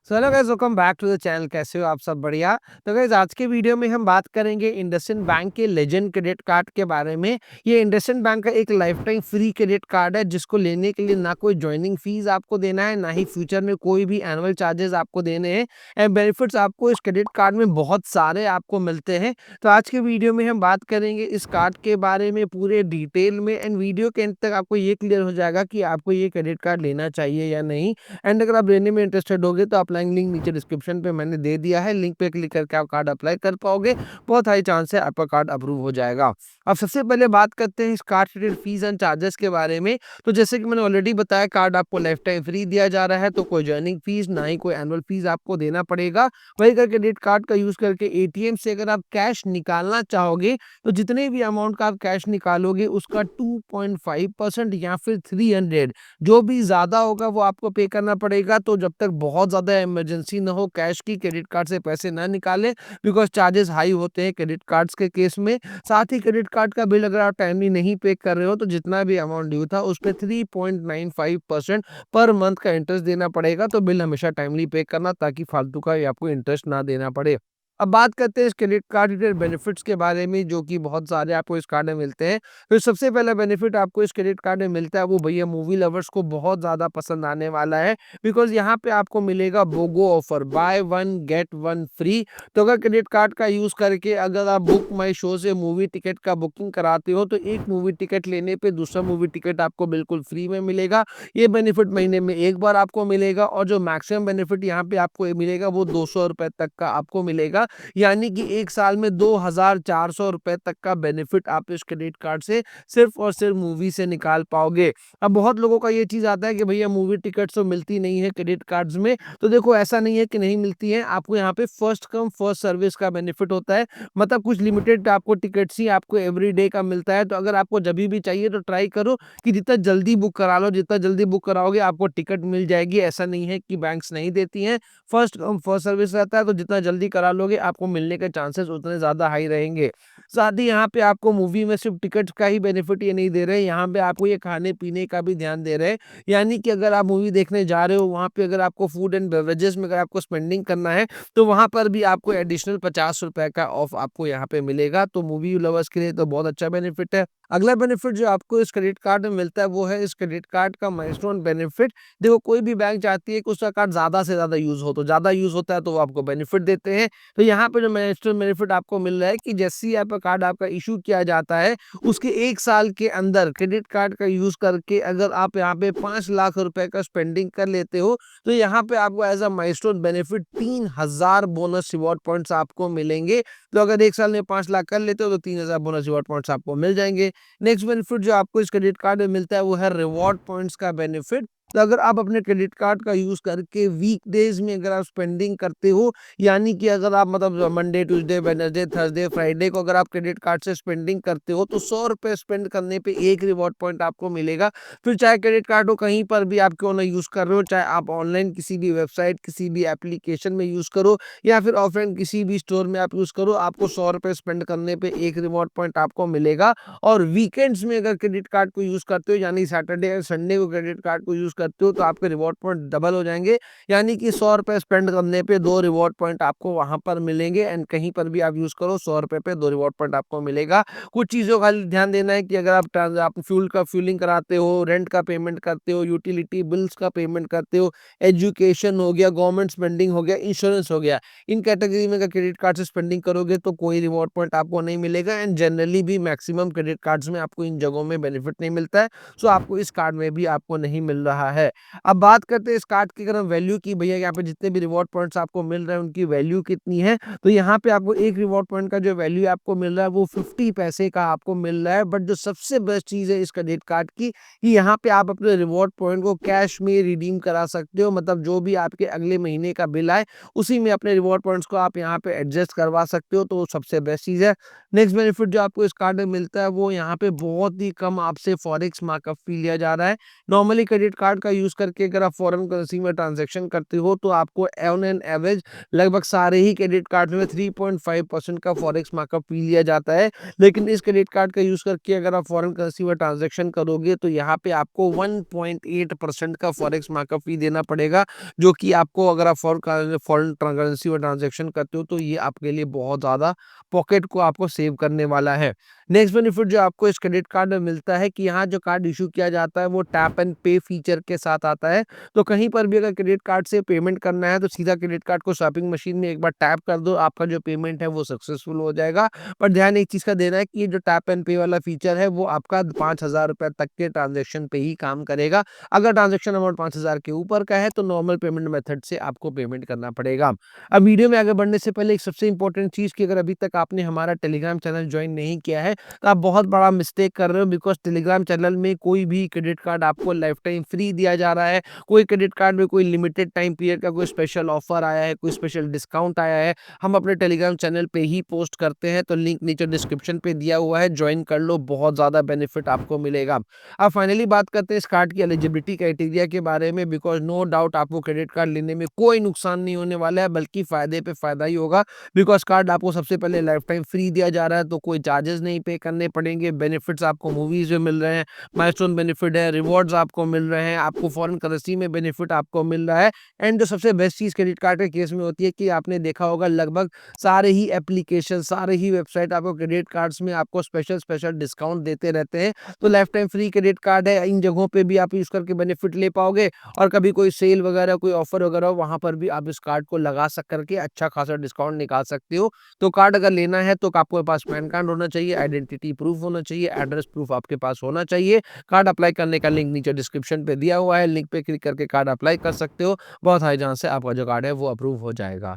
So hello guys, welcome back to the channel. कैसे हो आप सब? बढ़िया। तो गाइस, आज के वीडियो में हम बात करेंगे इंडसइंड बैंक के लेजेंड क्रेडिट कार्ड के बारे में। ये इंडसइंड बैंक का एक life time free credit card है, जिसको लेने के लिए ना कोई ज्वाइनिंग फीस आपको देना है, ना ही फ्यूचर में कोई भी एनुअल चार्जेस आपको देने हैं। एंड बेनिफिट्स आपको इस क्रेडिट कार्ड में बहुत सारे आपको मिलते हैं। तो आज के वीडियो में हम बात करेंगे इस कार्ड के बारे में पूरे डिटेल में। एंड वीडियो के अंत तक आपको ये क्लियर हो जाएगा कि आपको ये क्रेडिट कार्ड लेना चाहिए या नहीं। एंड अगर आप लेने में इंटरेस्टेड होगे तो अप्लाइंग लिंक नीचे डिस्क्रिप्शन पे मैंने दे दिया है। लिंक पे क्लिक करके आप कार्ड अप्लाई कर पाओगे। बहुत हाई चांस है आपका कार्ड अप्रूव हो जाएगा। अब सबसे पहले बात करते हैं इस card related fees and charges के बारे में। तो जैसे कि मैंने ऑलरेडी बताया, कार्ड आपको लाइफ टाइम फ्री दिया जा रहा है, तो कोई जर्निंग फीस ना ही कोई एनुअल फीस आपको देना पड़ेगा। वही अगर क्रेडिट कार्ड का यूज करके एटीएम से अगर आप कैश निकालना चाहोगे, तो जितने भी अमाउंट का आप कैश निकालोगे उसका 2.5% या फिर 300, जो भी ज़्यादा होगा वो आपको पे करना पड़ेगा। तो जब तक बहुत ज़्यादा इमरजेंसी ना हो कैश की, क्रेडिट कार्ड से पैसे ना निकालें, बिकॉज़ चार्जेस हाई होते हैं क्रेडिट कार्ड्स के केस में। साथ ही क्रेडिट कार्ड का बिल अगर आप टाइमली नहीं पे कर रहे हो, तो जितना भी अमाउंट ड्यू था उस पे 3.95% पर मंथ का इंटरेस्ट देना पड़ेगा। तो बिल हमेशा टाइमली पे करना, ताकि फालतू का ये आपको इंटरेस्ट ना देना पड़े। अब बात करते हैं इस क्रेडिट कार्ड रिलेटेड बेनिफिट्स के बारे में, जो कि बहुत सारे आपको इस कार्ड में मिलते हैं। तो सबसे पहला बेनिफिट आपको इस क्रेडिट कार्ड में मिलता है, वो भैया मूवी लवर्स को बहुत ज़्यादा पसंद आने वाला है। बिकॉज़ यहाँ पे आपको मिलेगा BOGO offer, buy one get one free. तो अगर क्रेडिट कार्ड का यूज़ करके अगर आप बुक माई शो से मूवी टिकट का बुकिंग कराते हो, तो एक मूवी टिकट लेने पे दूसरा मूवी टिकट आपको बिल्कुल फ्री में मिलेगा। ये बेनिफिट महीने में एक बार आपको मिलेगा, और जो मैक्सिमम बेनिफिट यहाँ पे आपको मिलेगा वो ₹200 तक का आपको मिलेगा। यानी कि एक साल में ₹2400 तक का बेनिफिट आप इस क्रेडिट कार्ड से सिर्फ और सिर्फ मूवी से निकाल पाओगे। अब बहुत लोगों का ये चीज़ आता है कि भैया मूवी टिकट्स तो मिलती नहीं है क्रेडिट कार्ड्स में। तो देखो, ऐसा नहीं है कि नहीं मिलती है, आपको यहाँ पे फर्स्ट कम फर्स्ट सर्विस का बेनिफिट होता है। मतलब कुछ लिमिटेड आपको टिकट्स ही आपको एवरीडे का मिलता है। तो अगर आपको जभी भी चाहिए तो ट्राई करो कि जितना जल्दी बुक करा लो, जितना जल्दी बुक कराओगे आपको टिकट मिल जाएगी। ऐसा नहीं है कि बैंक्स नहीं देती हैं, फर्स्ट कम फर्स्ट सर्विस रहता है, तो जितना जल्दी करा लोगे आपको मिलने के चांसेस उतने ज़्यादा हाई रहेंगे। साथ ही यहाँ पे आपको मूवी में सिर्फ टिकट का ही बेनिफिट ये नहीं दे रहे, यहाँ पे आपको ये खाने-पीने का भी ध्यान दे रहे हैं। यानी कि अगर आप मूवी देखने जा रहे हो, वहाँ पे अगर आपको फूड एंड बेवरेजेस में अगर आपको स्पेंडिंग करना है, तो वहाँ पर भी आपको एडिशनल ₹50 का ऑफ आपको यहाँ पे मिलेगा। तो मूवी लवर्स के लिए तो बहुत अच्छा बेनिफिट है। अगला बेनिफिट जो आपको इस क्रेडिट कार्ड में मिलता है, वो है इस क्रेडिट कार्ड का माइलस्टोन बेनिफिट। देखो, कोई भी बैंक चाहती है कि उसका कार्ड ज़्यादा से ज़्यादा यूज़ हो, तो ज़्यादा यूज़ होता है तो वो आपको बेनिफिट देते हैं। तो यहाँ पे जो माइलस्टोन बेनिफिट आपको मिल रहा है कि जैसे ही आपका कार्ड आपका इश्यू किया जाता है, उसके 1 साल के अंदर क्रेडिट कार्ड का यूज़ करके अगर आप यहाँ पे 5 लाख रुपए का स्पेंडिंग कर लेते हो, तो यहाँ पे आपको as a milestone benefit 3000 bonus reward points आपको मिलेंगे। तो अगर 1 साल में 5 लाख कर लेते हो, तो 3000 बोनस रिवॉर्ड पॉइंट्स आपको मिल जाएँगे। नेक्स्ट बेनिफिट जो आपको इस क्रेडिट कार्ड में मिलता है, वो है रिवॉर्ड पॉइंट्स का बेनिफिट। तो अगर आप अपने क्रेडिट कार्ड का यूज़ करके वीकडेज़ में अगर आप स्पेंडिंग करते हो, यानी कि अगर आप मतलब Monday, Tuesday, Wednesday, Thursday, Friday को अगर आप क्रेडिट कार्ड से स्पेंडिंग करते हो, तो ₹100 स्पेंड करने पे 1 रिवॉर्ड पॉइंट आपको मिलेगा। फिर चाहे क्रेडिट कार्ड हो कहीं पर भी आप क्यों ना यूज़ कर रहे हो, चाहे आप ऑनलाइन किसी भी वेबसाइट, किसी भी एप्लीकेशन में यूज़ करो, या फिर ऑफलाइन किसी भी स्टोर में आप यूज़ करो, आपको ₹100 स्पेंड करने पे 1 रिवॉर्ड पॉइंट आपको मिलेगा। और वीकेंड्स में अगर क्रेडिट कार्ड को यूज़ करते हो, यानी सैटरडे या संडे को क्रेडिट कार्ड को यूज़ करते हो, तो आपके रिवॉर्ड पॉइंट डबल हो जाएँगे। यानी कि ₹100 स्पेंड करने पे 2 रिवॉर्ड पॉइंट आपको वहाँ पर मिलेंगे। एंड कहीं पर भी आप यूज़ करो, ₹100 पे 2 रिवॉर्ड पॉइंट आपको मिलेगा। कुछ चीज़ों का ध्यान देना है कि अगर आप फ्यूल का फ्यूलिंग कराते हो, रेंट का पेमेंट करते हो, यूटिलिटी बिल्स का पेमेंट करते हो, एजुकेशन हो गया, गवर्नमेंट स्पेंडिंग हो गया, इंश्योरेंस हो गया, इन कैटेगरी में अगर क्रेडिट कार्ड से स्पेंडिंग करोगे तो कोई रिवॉर्ड पॉइंट आपको नहीं मिलेगा। एंड जनरली भी मैक्सिमम क्रेडिट कार्ड्स में आपको इन जगहों में बेनिफिट नहीं मिलता है। सो आपको इस कार्ड में भी आपको नहीं मिल रहा है। अब बात करते हैं इस कार्ड की अगर हम वैल्यू की, भैया यहाँ पे जितने भी रिवॉर्ड पॉइंट्स आपको मिल रहे हैं उनकी वैल्यू कितनी है। तो यहाँ पे आपको एक रिवॉर्ड पॉइंट का जो वैल्यू आपको मिल रहा है वो 50 पैसे का आपको मिल रहा है। बट जो सबसे बेस्ट चीज़ है इस क्रेडिट कार्ड की, कि यहाँ पे आप अपने रिवॉर्ड पॉइंट को कैश में रिडीम करा सकते हो। मतलब जो भी आपके अगले महीने का बिल आए, उसी में अपने रिवॉर्ड पॉइंट्स को आप यहाँ पे एडजस्ट करवा सकते हो। तो वो सबसे बेस्ट चीज़ है। नेक्स्ट बेनिफिट जो आपको इस कार्ड में मिलता है, वो यहाँ पे बहुत ही कम आपसे फॉरेक्स मार्कअप फी लिया जा रहा है। नॉर्मली क्रेडिट कार्ड कार्ड का यूज़ करके अगर आप फॉरेन करेंसी में ट्रांज़ैक्शन करते हो तो आपको ऑन एन एवरेज लगभग सारे ही क्रेडिट कार्ड में 3.5% का फॉरेक्स मार्कअप फी लिया जाता है। लेकिन इस क्रेडिट कार्ड का यूज़ करके अगर आप फॉरेन करेंसी में ट्रांज़ैक्शन करोगे तो यहाँ पे आपको 1.8% का फॉरेक्स मार्कअप फी देना पड़ेगा, जो कि आपको अगर आप फॉरेन करेंसी में ट्रांज़ैक्शन करते हो तो ये आपके लिए बहुत ज़्यादा पॉकेट को आपको सेव करने वाला है। नेक्स्ट बेनिफिट जो आपको इस क्रेडिट कार्ड में मिलता है कि यहाँ जो कार्ड इशू किया जाता है वो टैप एंड पे फीचर के साथ आता है। तो कहीं पर भी अगर क्रेडिट कार्ड से पेमेंट करना है तो सीधा क्रेडिट कार्ड को शॉपिंग मशीन में एक बार टैप कर दो, आपका जो पेमेंट है वो सक्सेसफुल हो जाएगा। पर ध्यान एक चीज़ का देना है कि ये जो टैप एंड पे वाला फीचर है वो आपका 5,000 रुपए तक के ट्रांज़ैक्शन पे ही काम करेगा। अगर ट्रांज़ैक्शन अमाउंट 5,000 के ऊपर का है तो नॉर्मल पेमेंट मेथड से आपको पेमेंट करना पड़ेगा। अब वीडियो में आगे बढ़ने से पहले एक सबसे इंपॉर्टेंट चीज़ कि अगर अभी तक आपने हमारा टेलीग्राम चैनल जॉइन नहीं किया है तो आप बहुत बड़ा मिस्टेक कर रहे हो, बिकॉज़ टेलीग्राम चैनल में कोई भी क्रेडिट कार्ड आपको लाइफ टाइम फ्री दिया जा रहा है। कोई क्रेडिट कार्ड में कोई लिमिटेड टाइम पीरियड का कोई स्पेशल ऑफर आया है, कोई स्पेशल डिस्काउंट आया है, हम अपने टेलीग्राम चैनल पे ही पोस्ट करते हैं। तो लिंक नीचे डिस्क्रिप्शन पे दिया हुआ है, जॉइन कर लो, बहुत ज़्यादा बेनिफिट आपको मिलेगा। अब फाइनली बात करते हैं इस कार्ड की एलिजिबिलिटी क्राइटेरिया के बारे में, बिकॉज़ नो डाउट आपको क्रेडिट कार्ड लेने में कोई नुकसान नहीं होने वाला है, बल्कि फ़ायदे पे फ़ायदा ही होगा। बिकॉज़ कार्ड आपको सबसे पहले लाइफ टाइम फ्री दिया जा रहा है, तो कोई चार्जेस नहीं पे करने पड़ेंगे। बेनिफिट्स आपको मूवीज़ में मिल रहे हैं, माइलस्टोन बेनिफिट है, रिवॉर्ड्स आपको मिल रहे हैं, आपको फॉरेन करेंसी में बेनिफिट आपको मिल रहा है। एंड जो सबसे बेस्ट चीज़ क्रेडिट कार्ड के केस में होती है कि आपने देखा होगा लगभग सारे ही एप्लीकेशन, सारे ही वेबसाइट आपको क्रेडिट कार्ड्स में आपको स्पेशल डिस्काउंट देते रहते हैं। तो life time free credit card है, इन जगहों पे भी आप यूज़ करके बेनिफिट ले पाओगे, और कभी कोई सेल वगैरह, कोई ऑफर वगैरह हो, वहाँ पर भी आप इस कार्ड को लगा सक करके अच्छा खासा डिस्काउंट निकाल सकते हो। तो कार्ड अगर लेना है तो आपके पास पैन कार्ड होना चाहिए, आइडेंटिटी प्रूफ होना चाहिए, एड्रेस प्रूफ आपके पास होना चाहिए। कार्ड अप्लाई करने का लिंक नीचे डिस्क्रिप्शन पे दिया हुआ है, लिंक पे क्लिक करके कार्ड अप्लाई कर सकते हो। बहुत हाई चांस है आपका जो कार्ड है वो अप्रूव हो जाएगा।